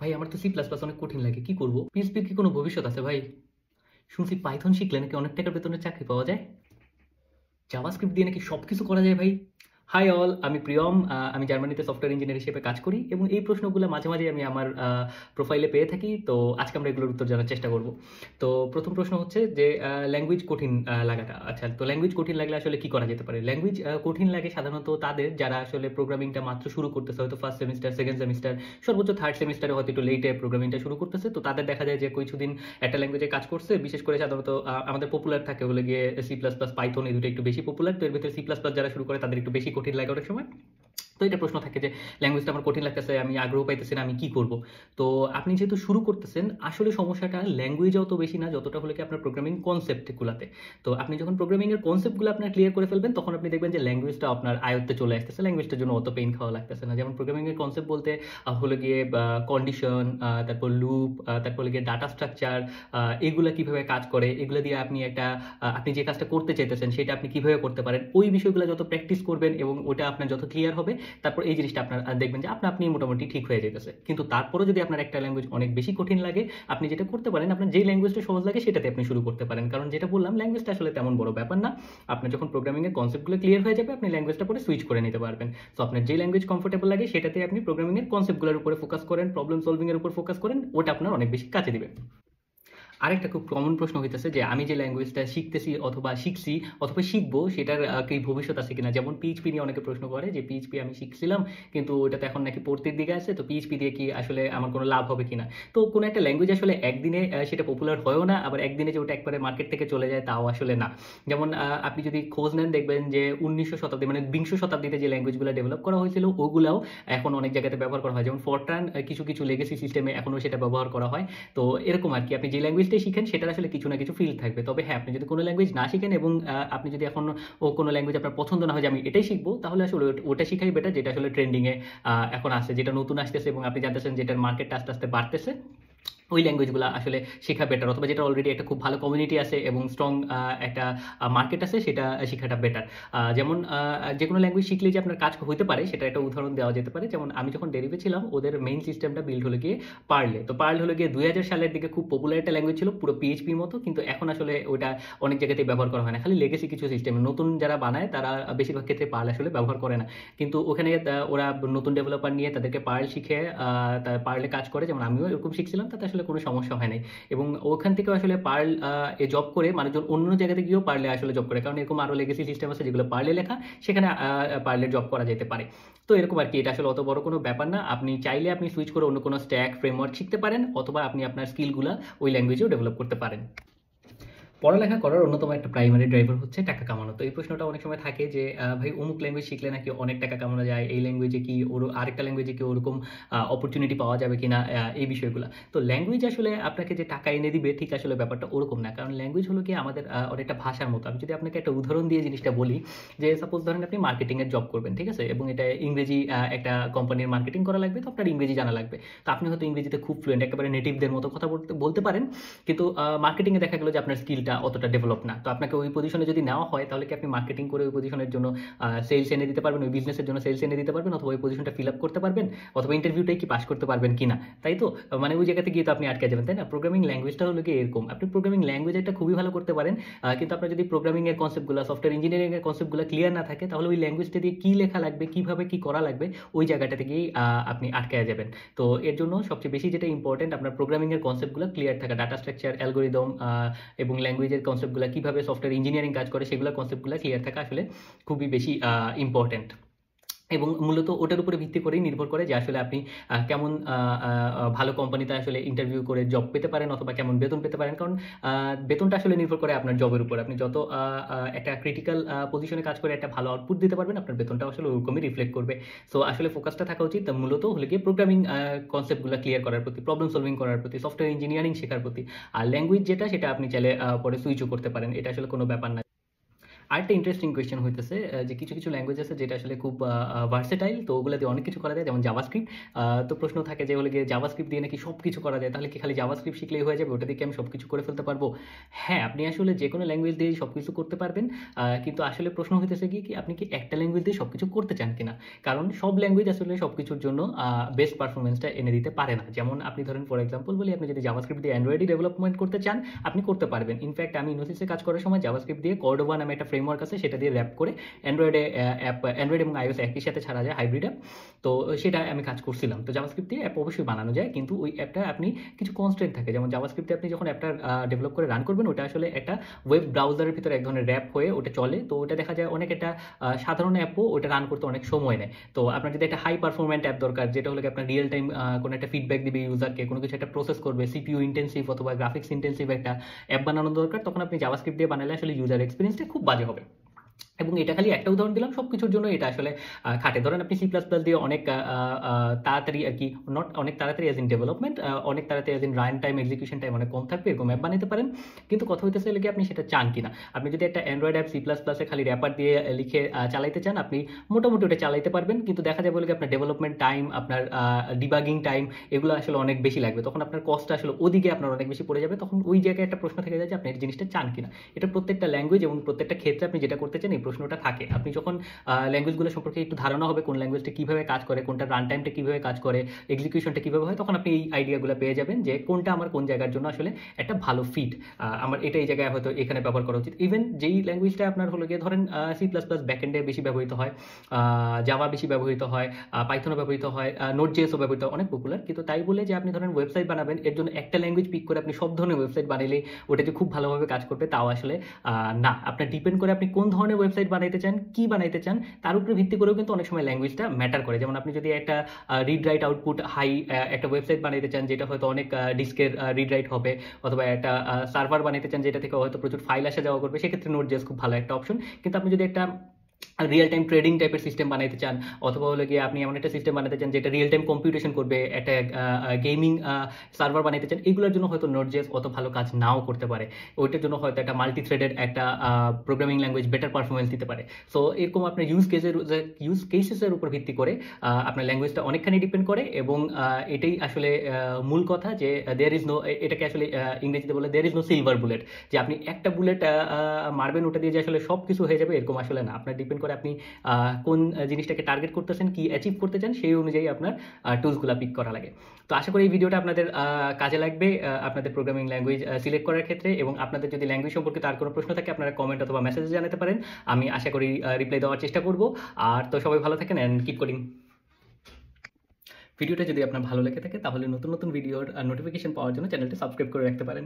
ভাই আমার তো সি প্লাস প্লাস অনেক কঠিন লাগে, কি করবো? পিএইচপির কি কোনো ভবিষ্যৎ আছে ভাই? শুনছি পাইথন শিখলে নাকি অনেক টাকার বেতনের চাকরি পাওয়া যায়। জাভাস্ক্রিপ্ট দিয়ে নাকি সবকিছু করা যায় ভাই। হাই অল, আমি প্রিয়ম। আমি জার্মানিতে সফটওয়্যার ইঞ্জিনিয়ার হিসেবে কাজ করি এবং এই প্রশ্নগুলো মাঝে মাঝে আমি আমার প্রোফাইলে পেয়ে থাকি। তো আজকে আমরা এগুলোর উত্তর জানার চেষ্টা করব। তো প্রথম প্রশ্ন হচ্ছে যে ল্যাঙ্গুয়েজ কঠিন লাগাটা। আচ্ছা, তো ল্যাঙ্গুয়েজ কঠিন লাগলে আসলে কি করা যেতে পারে? ল্যাঙ্গুয়েজ কঠিন লাগে সাধারণত তাদের যারা আসলে প্রোগ্রামিংটা মাত্র শুরু করতেছে, হয়তো ফার্স্ট সেমিস্টার, সেকেন্ড সেমিস্টার, সর্বোচ্চ থার্ড সেমিস্টারে হয়তো একটু লেটে প্রোগ্রামিংটা শুরু করতেছে। তো তাদের দেখা যায় যে কিছুদিন একটা ল্যাঙ্গুয়েজে কাজ করছে, বিশেষ করে সাধারণত আমাদের পপুলার থাকে হলে গিয়ে সি প্লাস প্লাস, পাইথন, এই দুটো একটু বেশি পপুলার। তো এর ভিতরে সি প্লাস প্লাস যারা শুরু করে তাদের একটু বেশি কঠিন লাগে অনেক সময়। তো এটা প্রশ্ন থাকে যে ল্যাঙ্গুয়েজটা আমার কঠিন লাগতেছে, আমি আগ্রহ পাইতেছি না, আমি কি করব? তো আপনি যেহেতু শুরু করতেছেন, আসলে সমস্যাটা ল্যাঙ্গুয়েজে অত বেশি না যতটা হলো কি আপনার প্রোগ্রামিং কনসেপ্টগুলোতে। তো আপনি যখন প্রোগ্রামিং এর কনসেপ্টগুলো আপনার ক্লিয়ার করে ফেলবেন, তখন আপনি দেখবেন যে ল্যাঙ্গুয়েজটা আপনার আয়ত্তে চলে আসতেছে, ল্যাঙ্গুয়েজটার জন্য অত পেইন খাওয়া লাগতেছে না। যেমন প্রোগ্রামিং এর কনসেপ্ট বলতে হলো গিয়ে কন্ডিশন, তারপর লুপ, তারপর হলো গিয়ে ডাটা স্ট্রাকচার, এগুলা কিভাবে কাজ করে, এগুলো দিয়ে আপনি একটা আপনি যে কাজটা করতে চাইতেছেন সেটা আপনি কিভাবে করতে পারেন, ওই বিষয়গুলো যত প্র্যাকটিস করবেন এবং ওটা আপনার যত ক্লিয়ার হবে, তারপর এই জিনিসটা আপনার দেখবেন যে আপনি মোটামুটি ঠিক হয়ে যেতেছে। কিন্তু তারপরে যদি আপনার একটা ল্যাঙ্গুয়েজ অনেক বেশি কঠিন লাগে, আপনি যেটা করতে পারেন, আপনার যেই ল্যাঙ্গুয়েজটা সহজ লাগে সেটাতে আপনি শুরু করতে পারেন। কারণ যেটা বললাম, ল্যাঙ্গুয়েজটা আসলে তেমন বড় ব্যাপার না। আপনার যখন প্রোগ্রামিং এর কনসেপ্টগুলো ক্লিয়ার হয়ে যাবে, আপনি ল্যাঙ্গুয়েজটা পরে সুইচ করে নিতে পারবেন। তো আপনার যে ল্যাঙ্গুয়েজ কমফোর্টেবল লাগে সেটাতে আপনি প্রোগ্রামিং এর কনসেপ্টগুলোর উপরে ফোকাস করেন, প্রবলেম সলভিং এর উপর ফোকাস করেন, ওটা আপনার অনেক বেশি কাজে দিবে। আরেকটা খুব কমন প্রশ্ন হইতেছে যে আমি যে ল্যাঙ্গুয়েজটা শিখতেছি অথবা শিখছি অথবা শিখবো, সেটার কি ভবিষ্যৎ আছে কিনা। যেমন পিএইচপি নিয়ে অনেকে প্রশ্ন করে যে পিএইচপি আমি শিখছিলাম কিন্তু ওইটা তো এখন নাকি পড়তির দিকে আছে, তো পিএইচপি দিয়ে কি আসলে আমার কোনো লাভ হবে কিনা। তো কোনো একটা ল্যাঙ্গুয়েজ আসলে একদিনে সেটা পপুলার হয়ও না, আবার একদিনে যে ওটা একবারে মার্কেট থেকে চলে যায় তাও আসলে না। যেমন আপনি যদি খোঁজ নেন দেখবেন যে 1900 শতাব্দী মানে বিংশ শতাব্দীতে যে ল্যাঙ্গুয়েজগুলো ডেভেলপ করা হয়েছিল ওগুলাও এখন অনেক জায়গাতে ব্যবহার করা হয়। যেমন ফরট্রান কিছু কিছু লেগেসি সিস্টেমে এখনও সেটা ব্যবহার করা হয়। তো এরকম আর কি, আপনি যে ল্যাঙ্গুয়েজটাই শিখেন সেটার আসলে কিছু না কিছু ফিল থাকবে। তবে হ্যাঁ, আপনি যদি কোনো ল্যাঙ্গুয়েজ না শিখেন এবং আপনি যদি এখন কোনো ল্যাঙ্গুয়েজ আপনার পছন্দ না হয় যে আমি এটাই শিখবো, তাহলে আসলে ওটা শিখাই বেটার যেটা আসলে ট্রেন্ডিংয়ে এখন আসছে, যেটা নতুন আসতেছে এবং আপনি জানতেছেন যেটার মার্কেটটা আস্তে আস্তে বাড়তেছে। ওই ল্যাঙ্গুয়েজগুলো আসলে শেখা বেটার, অথবা যেটা অলরেডি একটা খুব ভালো কমিউনিটি আছে এবং স্ট্রং একটা মার্কেট আছে, সেটা শেখাটা বেটার। যেমন যে কোনো ল্যাঙ্গুয়েজ শিখলে যে আপনার কাজ হতে পারে সেটা একটা উদাহরণ দেওয়া যেতে পারে। যেমন আমি যখন ডেরিভে ছিলাম, ওদের মেইন সিস্টেমটা বিল্ড হলো গিয়ে পার্লে। তো পার্ল হলো গিয়ে 2000 সালের দিকে খুব পপুলার একটা ল্যাঙ্গুয়েজ ছিল, পুরো পিএইচপির মতো, কিন্তু এখন আসলে ওটা অনেক জায়গাতেই ব্যবহার করা হয় না, খালি লেগেসি কিছু সিস্টেম। নতুন যারা বানায় তারা বেশিরভাগ ক্ষেত্রে পার্ল আসলে ব্যবহার করে না। কিন্তু ওখানে ওরা নতুন ডেভেলপার নিয়ে তাদেরকে পার্ল শিখে তার পার্লে কাজ করে, যেমন আমিও এরকম শিখছিলাম, তাতে আসলে কোনো সমস্যা হয় নাই। এবং ওখান থেকেও আসলে পার্ল এ জব করে মানুষজন অন্য জায়গাতে গিয়েও পার্লে আসলে জব করে, কারণ এরকম আরও লেগেসি সিস্টেম আছে যেগুলো পার্লে লেখা, সেখানে পার্লের জব করা যেতে পারে। তো এরকম আর কি, এটা আসলে অত বড় কোনো ব্যাপার না। আপনি চাইলে আপনি সুইচ করে অন্য কোনো স্ট্যাক ফ্রেমওয়ার্ক শিখতে পারেন, অথবা আপনি আপনার স্কিলগুলো ওই ল্যাঙ্গুয়েজেও ডেভেলপ করতে পারেন। পড়ালেখা করার অন্যতম একটা প্রাইমারি ড্রাইভার হচ্ছে টাকা কামানো। তো এই প্রশ্নটা অনেক সময় থাকে যে ভাই অমুক ল্যাঙ্গুয়েজ শিখলে নাকি অনেক টাকা কামানো যায়, এই ল্যাঙ্গুয়েজে কি ওর আরেকটা ল্যাঙ্গুয়েজে কি ওরকম অপরচুনিটি পাওয়া যাবে কিনা, এই বিষয়গুলো। তো ল্যাঙ্গুয়েজ আসলে আপনাকে যে টাকা এনে দিবে ঠিক আসলে ব্যাপারটা ওরকম না, কারণ ল্যাঙ্গুয়েজ হলো কি আমাদের অনেকটা ভাষার মতো। আমি যদি আপনাকে একটা উদাহরণ দিয়ে জিনিসটা বলি, যে সাপোজ ধরেন আপনি মার্কেটিংয়ের জব করবেন, ঠিক আছে, এবং এটা ইংরেজি একটা কোম্পানির মার্কেটিং করা লাগবে, তো আপনার ইংরেজি জানা লাগবে। তো আপনি হয়তো ইংরেজিতে খুব ফ্লুয়েন্ট, একেবারে নেটিভদের মতো কথা বলতে বলতে পারেন, কিন্তু মার্কেটিংয়ে দেখা গেলো যে আপনার স্কিলটা অতটা ডেভেলপ না। তো আপনাকে ওই পজিশনে যদি নেওয়া হয়, তাহলে কি আপনি মার্কেটিং করে ওই পজিশনের জন্য সেলস এনে দিতে পারবেন, ওই বিজনেসের জন্য সেলস এনে দিতে পারবেন, অথবা ওই পজিশনটা ফিল আপ করতে পারবেন, অথবা ইন্টারভিউটাই কি পাস করতে পারবেন কিনা, তাই তো? মানে ওই জায়গাতে গিয়ে তো আপনি আটকে যাবেন, তাই না? প্রোগ্রামিং ল্যাঙ্গুয়েজটা হলো কি এরকম, আপনি প্রোগ্রামিং ল্যাঙ্গুয়েজ একটা খুবই ভালো করতে পারেন, কিন্তু আপনার যদি প্রোগ্রামিং এর কনসেপ্টগুলো, সফটওয়্যার ইঞ্জিনিয়ারিং এর কনসেপ্টগুলো ক্লিয়ার না থাকে, তাহলে ওই ল্যাঙ্গুয়েজটা দিয়ে কি লেখা লাগবে, কিভাবে কি করা লাগবে, ওই জায়গাটা থেকেই আপনি আটকে যাবেন। তো এর জন্য সবচেয়ে বেশি যেটা ইম্পর্টেন্ট, আপনার প্রোগ্রামিং এর কনসেপ্টগুলো ক্লিয়ার থাকা, ডাটা স্ট্রাকচার, অ্যালগোরিদম এবং ল্যাঙ্গুয়েজের কনসেপ্টগুলো কিভাবে সফটওয়্যার ইঞ্জিনিয়ারিং কাজ করে সেগুলোর কনসেপ্টগুলো ক্লিয়ার থাকা আসলে খুবই বেশি ইম্পর্টেন্ট। এবং মূলত ওটার উপরে ভিত্তি করেই নির্ভর করে যে আসলে আপনি কেমন ভালো কোম্পানিতে আসলে ইন্টারভিউ করে জব পেতে পারেন, অথবা কেমন বেতন পেতে পারেন। কারণ বেতনটা আসলে নির্ভর করে আপনার জবের উপর। আপনি যত একটা ক্রিটিক্যাল পজিশনে কাজ করে একটা ভালো আউটপুট দিতে পারবেন, আপনার বেতনটাও আসলে ওরকমই রিফ্লেক্ট করবে। সো আসলে ফোকাসটা থাকা উচিত মূলত হলে গিয়ে প্রোগ্রামিং কনসেপ্টগুলো ক্লিয়ার করার প্রতি, প্রবলেম সলভিং করার প্রতি, সফটওয়্যার ইঞ্জিনিয়ারিং শেখার প্রতি। আর ল্যাঙ্গুয়েজ যেটা, সেটা আপনি চাইলে পরে সুইচও করতে পারেন, এটা আসলে কোনো ব্যাপার না। আরেকটা ইন্টারেস্টিং কোয়েশ্চেন হইতেছে যে কিছু কিছু ল্যাঙ্গুয়েজ আছে যেটা আসলে খুব ভার্সেটাইল, তো ওগুলো দিয়ে অনেক কিছু করা যায়, যেমন জাভাস্ক্রিপ্ট। তো প্রশ্ন থাকে যে হলে গিয়ে জাভাস্ক্রিপ্ট দিয়ে নাকি সব কিছু করা যায়, তাহলে কি খালি জাভাস্ক্রিপ্ট শিখলেই হয়ে যাবে, ওটা দিয়ে কি আমি সব কিছু করে ফেলতে পারবো? হ্যাঁ, আপনি আসলে যে কোনো ল্যাঙ্গুয়েজ দিয়েই সব কিছু করতে পারবেন, কিন্তু আসলে প্রশ্ন হইতেছে কি আপনি কি একটা ল্যাঙ্গুয়েজ দিয়ে সব কিছু করতে চান কিনা। কারণ সব ল্যাঙ্গুয়েজ আসলে সব কিছুর জন্য বেস্ট পারফরমেন্সটা এনে দিতে পারে না। যেমন আপনি ধরেন ফর এক্সাম্পল বলি, আপনি যদি জাভাস্ক্রিপ্ট দিয়ে অ্যান্ড্রয়েডই ডেভেলপমেন্ট করতে চান, আপনি করতে পারবেন। ইনফ্যাক্ট আমি ইনোসিসে কাজ করার সময় জাভাস্ক্রিপ্ট দিয়ে কর্ডোবা নামে একটা ফ্রেমওয়ার্ক আছে, সেটা দিয়ে র্যাপ করে অ্যান্ড্রয়েড এবং iOS একই সাথে ছাড়া যায়, হাইব্রিড অ্যাপ। তো সেটা আমি কাজ করছিলাম। তো জাভাস্ক্রিপ্ট দিয়ে অ্যাপ অবশ্যই বানানো যায়, কিন্তু ওই অ্যাপটা আপনি কিছু কনস্ট্রেন্ট থাকে, যেমন জাভাস্ক্রিপ্টে আপনি যখন অ্যাপটা ডেভেলপ করে রান করবেন, ওটা আসলে একটা ওয়েব ব্রাউজারের ভিতরে এক ধরনের র্যাপ হয়ে ওটা চলে। তো ওটা দেখা যায় অনেক একটা সাধারণ অ্যাপও ওটা রান করতে অনেক সময় নেয়। তো আপনার যদি একটা হাই পারফরমেন্ট অ্যাপ দরকার, যেটা হলো আপনার রিয়েল টাইম কোনো একটা ফিডব্যাক দিবে ইউজারকে, কোনো কিছু একটা প্রসেস করবে, সিপিইউ ইন্টেন্সিভ অথবা গ্রাফিক্স ইন্টেন্সিভ একটা অ্যাপ বানানো দরকার, তখন আপনি জাভাস্ক্রিপ্ট দিয়ে বানালে আসলে ইউজার এক্সপিরিয়েন্সটা খুব বাজে হবে। এবং এটা খালি একটা উদাহরণ দিলাম, সব কিছুর জন্য এটা আসলে খাটে। ধরেন আপনি C++ দিয়ে অনেক তাড়াতাড়ি আর কি, নট অনেক তাড়াতাড়ি অ্যাজ ইন ডেভেলপমেন্ট, অনেক তাড়াতাড়ি as in run time, execution time অনেক কম থাকবে, এরকম অ্যাপ বানাতে পারেন। কিন্তু কথা হইতেছে হলে কি আপনি সেটা চান কিনা। আপনি যদি একটা অ্যান্ড্রয়েড অ্যাপ C++ খালি র্যাপার দিয়ে লিখে চালাইতে চান, আপনি মোটামুটি ওটা চালাইতে পারবেন, কিন্তু দেখা যাবে কি আপনার ডেভেলপমেন্ট টাইম, আপনার ডিবাগিং টাইম, এগুলো আসলে অনেক বেশি লাগবে। তখন আপনার কস্টটা আসলে ওদিকে আপনার অনেক বেশি পড়ে যাবে। তখন ওই জায়গায় একটা প্রশ্ন থেকে যায় যে আপনি এই জিনিসটা চান কিনা। এটা প্রত্যেকটা ল্যাঙ্গুয়েজ এবং প্রত্যেকটা ক্ষেত্রে আপনি যেটা করতে চান এই প্রশ্নটা থাকে। আপনি যখন ল্যাঙ্গুয়েজগুলো সম্পর্কে একটু ধারণা হবে, কোন ল্যাঙ্গুয়েজটা কীভাবে কাজ করে, কোনটা রান টাইমটা কীভাবে কাজ করে, এক্সিকিউশনটা কীভাবে হয়, তখন আপনি এই আইডিয়াগুলো পেয়ে যাবেন যে কোনটা আমার কোন জায়গার জন্য আসলে একটা ভালো ফিট, আমার এটা এই জায়গায় হয়তো এখানে ব্যবহার করা উচিত। ইভেন যেই ল্যাঙ্গুয়েজটা আপনার হলো গিয়ে ধরেন C++ ব্যাকএন্ডে বেশি ব্যবহৃত হয়, জাভা বেশি ব্যবহৃত হয়, পাইথনও ব্যবহৃত হয়, নোট.js ও ব্যবহৃত হয়, অনেক পপুলার। কিন্তু তাই বলে যে আপনি ধরেন ওয়েবসাইট বানাবেন, এর জন্য একটা ল্যাঙ্গুয়েজ পিক করে আপনি সব ধরনের ওয়েবসাইট বানাইলে ওটা যে খুব ভালোভাবে কাজ করবে তাও আসলে না। আপনার ডিপেন্ড করে আপনি কোন ধরনের ওয়েবসাইট বানাইতে চান, কি বানাইতে চান, তার উপরে ভিত্তি করেও কিন্তু অনেক সময় ল্যাঙ্গুয়েজটা ম্যাটার করে। যেমন আপনি যদি একটা রিড রাইট আউটপুট হাই একটা ওয়েবসাইট বানাইতে চান, যেটা হয়তো অনেক ডিস্কের রিড রাইট হবে, অথবা একটা সার্ভার বানাইতে চান যেটা থেকে হয়তো প্রচুর ফাইল আসা যাওয়া করবে, সেক্ষেত্রে নোট.js খুব ভালো একটা অপশন। কিন্তু আপনি যদি একটা রিয়েল টাইম ট্রেডিং টাইপের সিস্টেম বানাইতে চান, অথবা হলো গিয়ে আপনি এমন একটা সিস্টেম বানাতে চান যেটা রিয়েল টাইম কম্পিউটেশন করবে, একটা গেমিং সার্ভার বানাইতে চান, এগুলোর জন্য হয়তো নোট.js অত ভালো কাজ নাও করতে পারে। ওইটার জন্য হয়তো একটা মাল্টি থ্রেডেড একটা প্রোগ্রামিং ল্যাঙ্গুয়েজ বেটার পারফরমেন্স দিতে পারে। সো এরকম আপনার ইউজ কেসেসের উপর ভিত্তি করে আপনার ল্যাঙ্গুয়েজটা অনেকখানি ডিপেন্ড করে। এবং এটাই আসলে মূল কথা যে দেয়ার ইজ নো, এটাকে আসলে ইংরেজিতে বলে there is no silver bullet, যে আপনি একটা বুলেট মারবেন ওটা দিয়ে যে আসলে সব কিছু হয়ে যাবে, এরকম আসলে না। আপনার ডিপেন্ড করে আপনি কোন জিনিসটাকে টার্গেট করতেছেন, কি অ্যাচিভ করতে চান, সেই অনুযায়ী আপনার টুলসগুলো পিক করা লাগে। তো আশা করি এই ভিডিওটা আপনাদের কাজে লাগবে আপনাদের প্রোগ্রামিং ল্যাঙ্গুয়েজ সিলেক্ট করার ক্ষেত্রে। এবং আপনাদের যদি ল্যাঙ্গুয়েজ সম্পর্কে তার কোনো প্রশ্ন থাকে, আপনারা কমেন্ট অথবা মেসেজে জানাতে পারেন, আমি আশা করি রিপ্লাই দেওয়ার চেষ্টা করব। আর তো সবাই ভালো থাকেন অ্যান্ড কিপ কোডিং। ভিডিওটা যদি আপনার ভালো লেগে থাকে তাহলে নতুন নতুন ভিডিওর নোটিফিকেশন পাওয়ার জন্য চ্যানেলটি সাবস্ক্রাইব করে রাখতে পারেন।